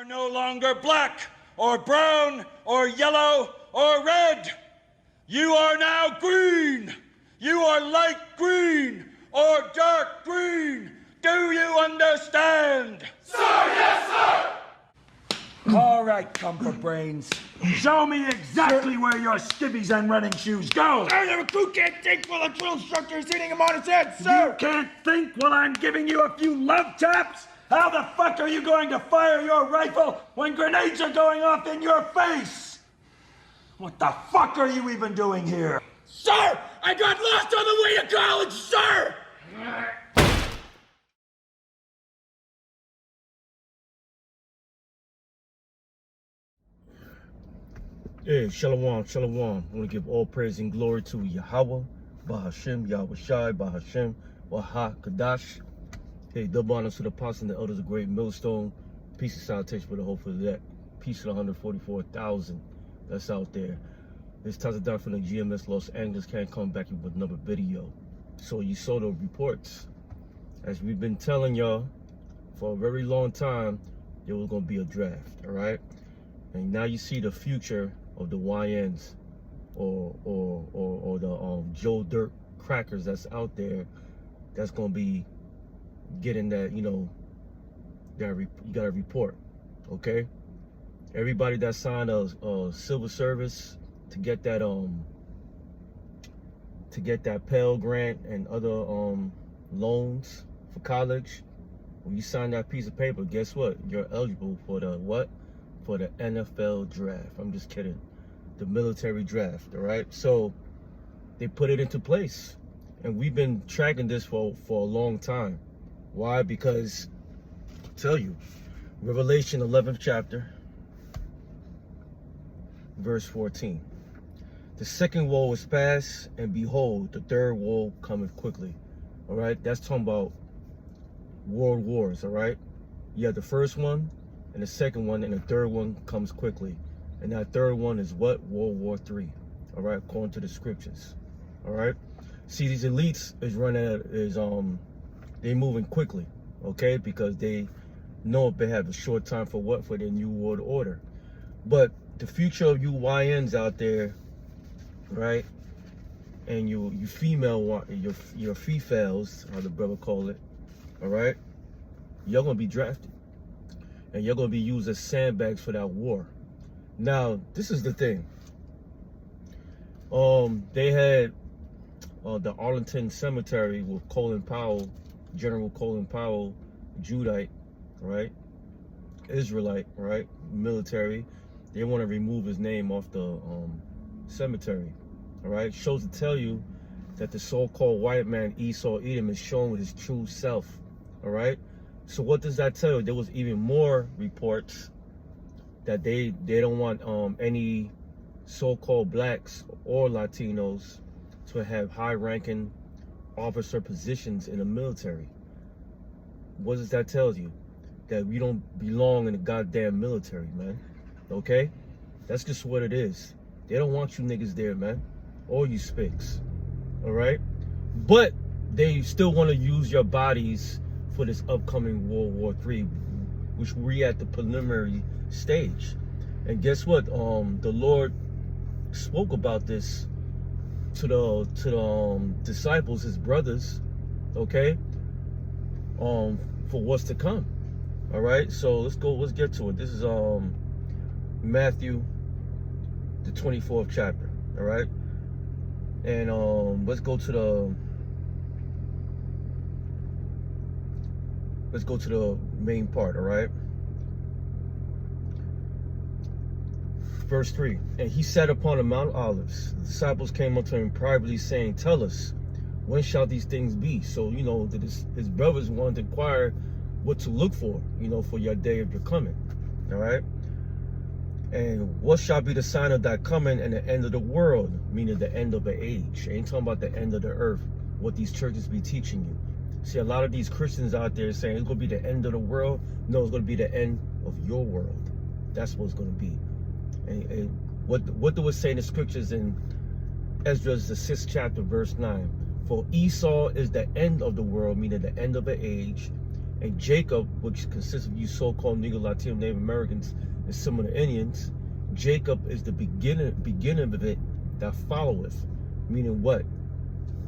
are no longer black or brown or yellow or red. You are now green. You are light green or dark green. Do you understand? Sir, yes, sir! All right, come for brains. Show me exactly where your skivvies and running shoes go. Sir, the recruit can't think while the drill instructor is hitting him on his head, sir! You can't think while I'm giving you a few love taps? How the fuck are you going to fire your rifle when grenades are going off in your face? What the fuck are you even doing here? Sir, I got lost on the way to college, sir! Hey, Shalom, Shalom. I want to give all praise and glory to Yahweh, Bahashem, Yahweh Shai, Bahashem, Waha Kadash. Hey, double honors to the apostles and the elders of Great Millstone. Peace and salutation for the hope of that. Peace to the 144,000 that's out there. This Tazadar from the GMS Los Angeles can't come back with another video. So you saw the reports. As we've been telling y'all for a very long time, there was going to be a draft, all right? And now you see the future of the YNs or the Joe Dirt crackers that's out there that's going to be getting that, you know, you got to report, okay? Everybody that signed a civil service to get that Pell Grant and other loans for college, when you sign that piece of paper, guess what? You're eligible for the what? For the NFL draft. I'm just kidding. The military draft, all right? So they put it into place. And we've been tracking this for a long time. Why? Because, I'll tell you, Revelation 11th chapter, verse 14. The second woe is past, and behold, the third woe cometh quickly. All right? That's talking about world wars, all right? You have the first one, and the second one, and the third one comes quickly. And that third one is what? World War III. All right, according to the scriptures. All right. See, these elites they moving quickly, okay? Because they know they have a short time for what? For their new world order. But the future of you YNs out there, right? And you female, your females, how the brother call it, all right? You're gonna be drafted. And you're going to be used as sandbags for that war. Now, this is the thing. They had the Arlington Cemetery with Colin Powell, General Colin Powell, Judite, right? Israelite, right? Military. They want to remove his name off the cemetery, all right? Shows to tell you that the so-called white man Esau Edom is showing his true self, all right? So what does that tell you? There was even more reports that they don't want any so-called blacks or Latinos to have high-ranking officer positions in the military. What does that tell you? That we don't belong in the goddamn military, man. Okay? That's just what it is. They don't want you niggas there, man. Or you spics. All right? But they still want to use your bodies for this upcoming World War III, which we at the preliminary stage. And guess what? The Lord spoke about this to the disciples, his brothers, okay? For what's to come. All right, so let's get to it. This is Matthew, the 24th chapter. All right, and let's go to the main part, all right? Verse 3, and he sat upon the Mount of Olives. The disciples came unto him privately, saying, tell us, when shall these things be? So, you know, his brothers wanted to inquire what to look for, you know, for your day of your coming, all right? And what shall be the sign of thy coming and the end of the world, meaning the end of the age? Ain't talking about the end of the earth, what these churches be teaching you. See, a lot of these Christians out there saying it's going to be the end of the world. No, it's going to be the end of your world. That's what it's going to be. And what do it say in the scriptures in Esdras, the 6th chapter, verse 9? For Esau is the end of the world, meaning the end of the age, And Jacob, which consists of you so-called Negro, Latino, Native Americans, and some of the Indians, Jacob is the beginning of it that followeth. Meaning what?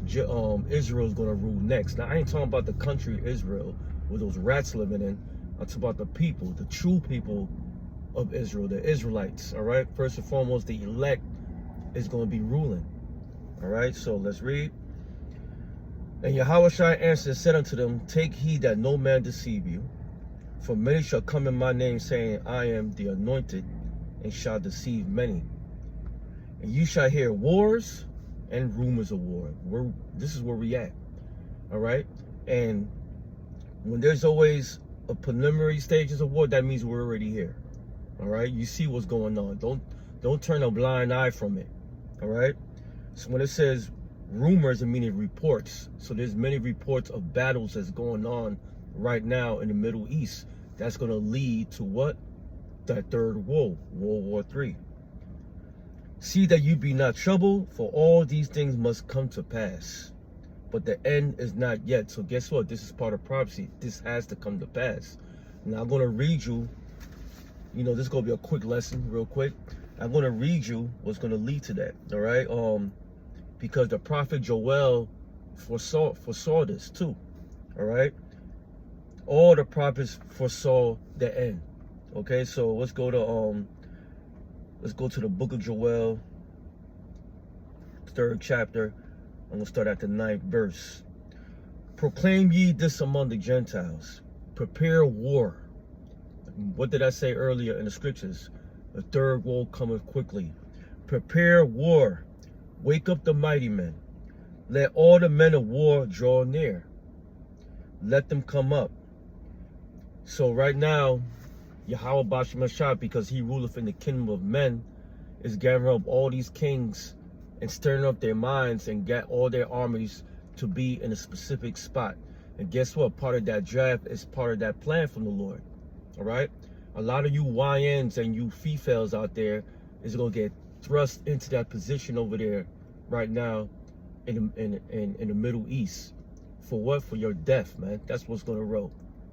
Israel is going to rule next. Now, I ain't talking about the country Israel, where those rats living in. I'm talking about the people, the true people of Israel, the Israelites, all right? First and foremost, the elect is going to be ruling, all right? So let's read. And Yahushua answered and said unto them, take heed that no man deceive you, for many shall come in my name, saying, I am the anointed, and shall deceive many. And you shall hear wars and rumors of war. This is where we at, all right? And when there's always a preliminary stages of war, that means we're already here, all right? You see what's going on. Don't turn a blind eye from it, all right? So when it says rumors, it means reports. So there's many reports of battles that's going on right now in the Middle East. That's going to lead to what? That third war, World War III. See that you be not troubled, for all these things must come to pass. But the end is not yet. So guess what? This is part of prophecy. This has to come to pass. Now I'm going to read you, this is going to be a quick lesson, real quick. I'm going to read you what's going to lead to that, all right? Because the prophet Joel foresaw this too, all right? All the prophets foresaw the end. Okay, so let's go to the book of Joel, 3rd chapter. I'm gonna start at the 9th verse. Proclaim ye this among the Gentiles, prepare war. What did I say earlier in the scriptures? The third war cometh quickly. Prepare war. Wake up the mighty men. Let all the men of war draw near. Let them come up. So right now, Yahweh Bashimashah, because he ruleth in the kingdom of men, is gathering up all these kings and stirring up their minds and get all their armies to be in a specific spot. And guess what? Part of that draft is part of that plan from the Lord. All right? A lot of you YNs and you females out there is going to get thrust into that position over there right now in the Middle East. For what? For your death, man. That's what's going to roll.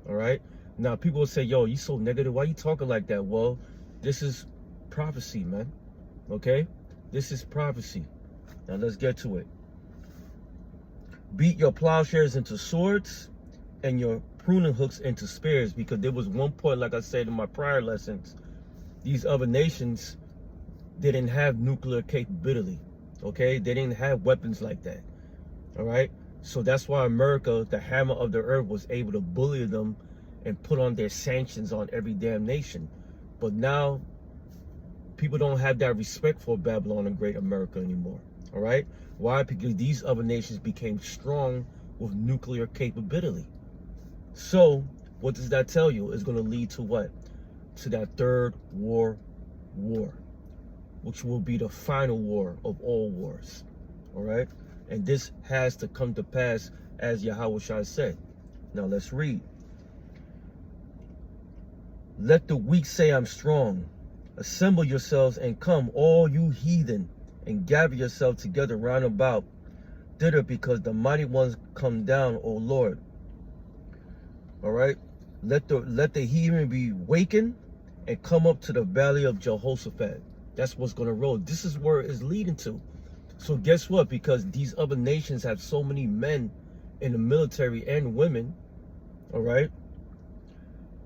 All right? Now, people will say, yo, you so negative. Why you talking like that? Well, this is prophecy, man. Okay? This is prophecy. Now, let's get to it. Beat your plowshares into swords and your pruning hooks into spears, because there was one point, like I said in my prior lessons, these other nations didn't have nuclear capability. Okay? They didn't have weapons like that. All right? So that's why America, the hammer of the earth, was able to bully them and put on their sanctions on every damn nation. But now, people don't have that respect for Babylon and Great America anymore. All right? Why? Because these other nations became strong with nuclear capability. So, what does that tell you? It's going to lead to what? To that third war, which will be the final war of all wars. All right? And this has to come to pass, as Yahushua said. Now, let's read. Let the weak say, I'm strong. Assemble yourselves and come, all you heathen, and gather yourselves together round about thither, because the mighty ones come down, O Lord. All right? Let the heathen be wakened and come up to the valley of Jehoshaphat. That's what's going to roll. This is where it's leading to. So guess what? Because these other nations have so many men in the military and women, all right?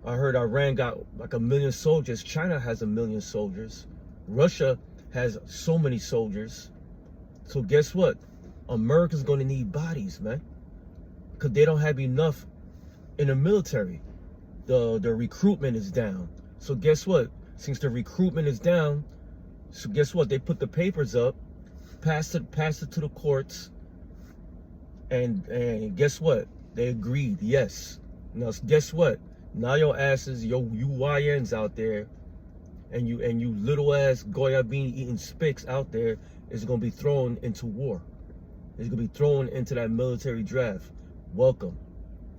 I heard Iran got like 1 million soldiers. China has 1 million soldiers. Russia has so many soldiers. So guess what? America's going to need bodies, man. Because they don't have enough in the military. The recruitment is down. So guess what? Since the recruitment is down, so guess what? They put the papers up, passed it to the courts, and guess what? They agreed, yes. Now guess what? Now your asses, you YNs out there, and you little ass Goya bean eating spics out there is gonna be thrown into war. It's gonna be thrown into that military draft. Welcome.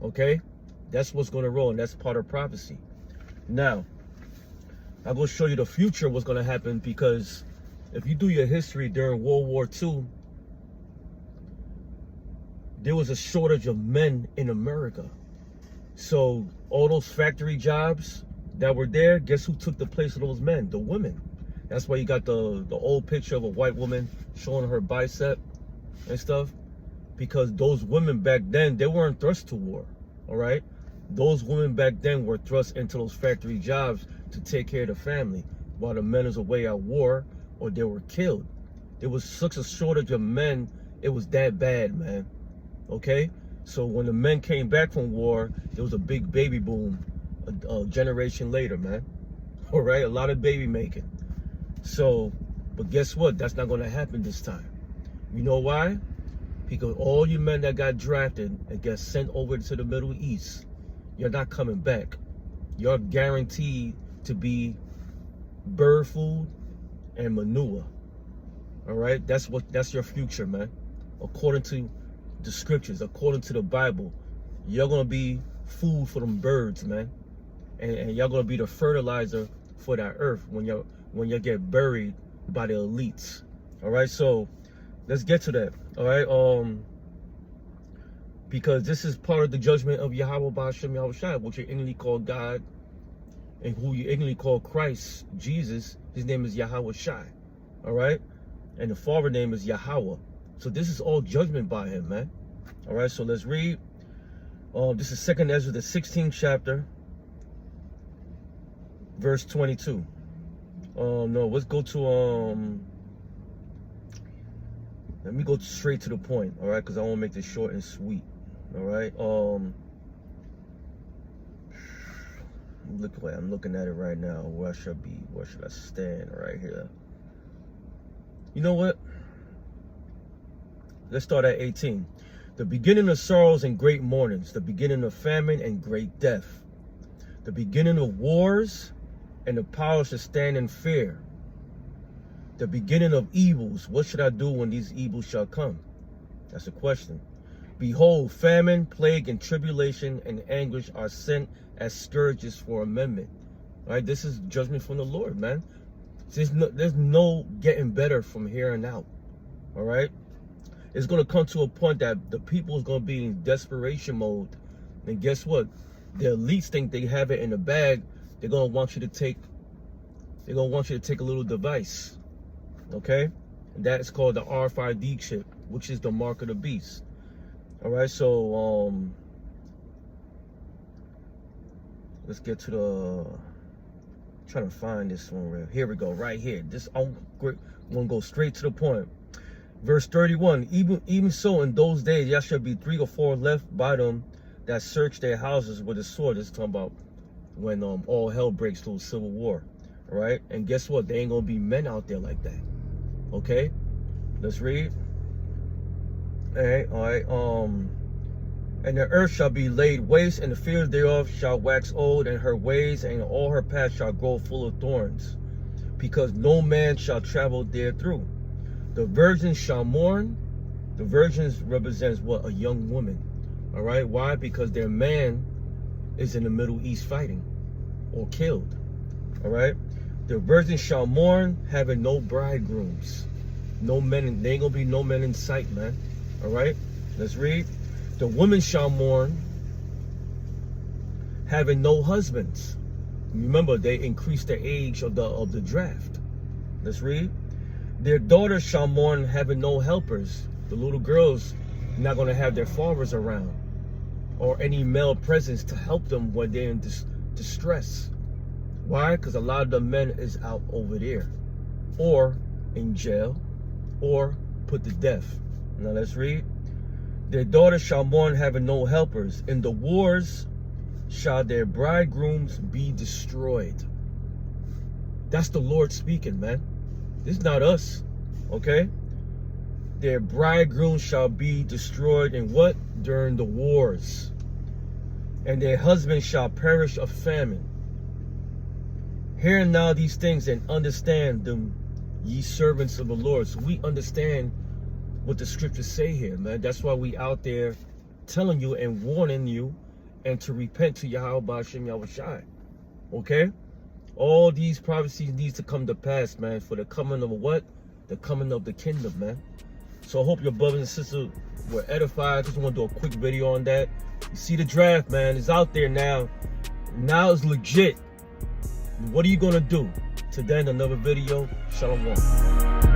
Okay? That's what's gonna roll, and that's part of prophecy. Now, I'm gonna show you the future, what's gonna happen, because if you do your history during World War II, there was a shortage of men in America. So all those factory jobs that were there, guess who took the place of those men? The women. That's why you got the old picture of a white woman showing her bicep and stuff. Because those women back then, they weren't thrust to war, all right? Those women back then were thrust into those factory jobs to take care of the family while the men was away at war or they were killed. There was such a shortage of men, it was that bad, man, okay? So when the men came back from war, there was a big baby boom a generation later, man, all right? A lot of baby making. So, but guess what? That's not gonna happen this time. You know why? Because all you men that got drafted and get sent over to the Middle East, you're not coming back. You're guaranteed to be bird food and manure. All right? That's your future, man. According to the scriptures, according to the Bible, you're gonna be food for them birds, man. And you're gonna be the fertilizer for that earth when you get buried by the elites. All right, so let's get to that. All right, because this is part of the judgment of Yahweh Ba'ashem Yahushua, which you ignorantly call God, and who you ignorantly call Christ, Jesus. His name is Yahweh Shai. All right, and the Father name is Yahweh. So this is all judgment by him, man. All right, so let's read. This is 2nd Ezra, the 16th chapter, verse 22. No, let's go to let me go straight to the point, all right? Because I want to make this short and sweet, all right? I'm looking at it right now. Where should I be? Where should I stand? Right here. You know what? Let's start at 18. The beginning of sorrows and great mournings, the beginning of famine and great death, the beginning of wars, and the power shall stand in fear. The beginning of evils, what should I do when these evils shall come? That's a question. Behold, famine, plague, and tribulation and anguish are sent as scourges for amendment. All right, this is judgment from the Lord, man. There's no getting better from here on out. All right, it's going to come to a point that the people is going to be in desperation mode, and guess what? The elites think they have it in the bag. They're going to want you to take. They're going to want you to take a little device. Okay, and that is called the RFID chip, which is the mark of the beast. All right, so let's get to the. I'm trying to find this one. Here we go, right here. I'm gonna go straight to the point. Verse 31. Even so, in those days, there shall be 3 or 4 left by them that search their houses with a sword. This is talking about when all hell breaks through civil war. All right, and guess what? There ain't gonna be men out there like that. Okay, let's read. All right. And the earth shall be laid waste, and the fields thereof shall wax old, and her ways and all her paths shall grow full of thorns, because no man shall travel therethrough. The virgins shall mourn. The virgins represents what? A young woman. All right. Why? Because their man is in the Middle East fighting or killed. All right. The virgins shall mourn, having no bridegrooms. No men, there ain't gonna be no men in sight, man. All right, let's read. The women shall mourn, having no husbands. Remember, they increased the age of the draft. Let's read. Their daughters shall mourn, having no helpers. The little girls not gonna have their fathers around, or any male presence to help them when they're in distress. Why? Because a lot of the men is out over there, or in jail, or put to death. Now let's read. Their daughters shall mourn, having no helpers. In the wars shall their bridegrooms be destroyed. That's the Lord speaking, man. This is not us, okay? Their bridegrooms shall be destroyed in what? During the wars. And their husbands shall perish of famine. Hear now these things and understand them, ye servants of the Lord. So we understand what the scriptures say here, man. That's why we out there telling you and warning you and to repent to Yahweh Ba'ashem Yahushua. Okay? All these prophecies need to come to pass, man, for the coming of what? The coming of the kingdom, man. So I hope your brothers and sisters were edified. Just want to do a quick video on that. You see the draft, man. It's out there now. Now it's legit. What are you going to do? Till then, another video. Shalom.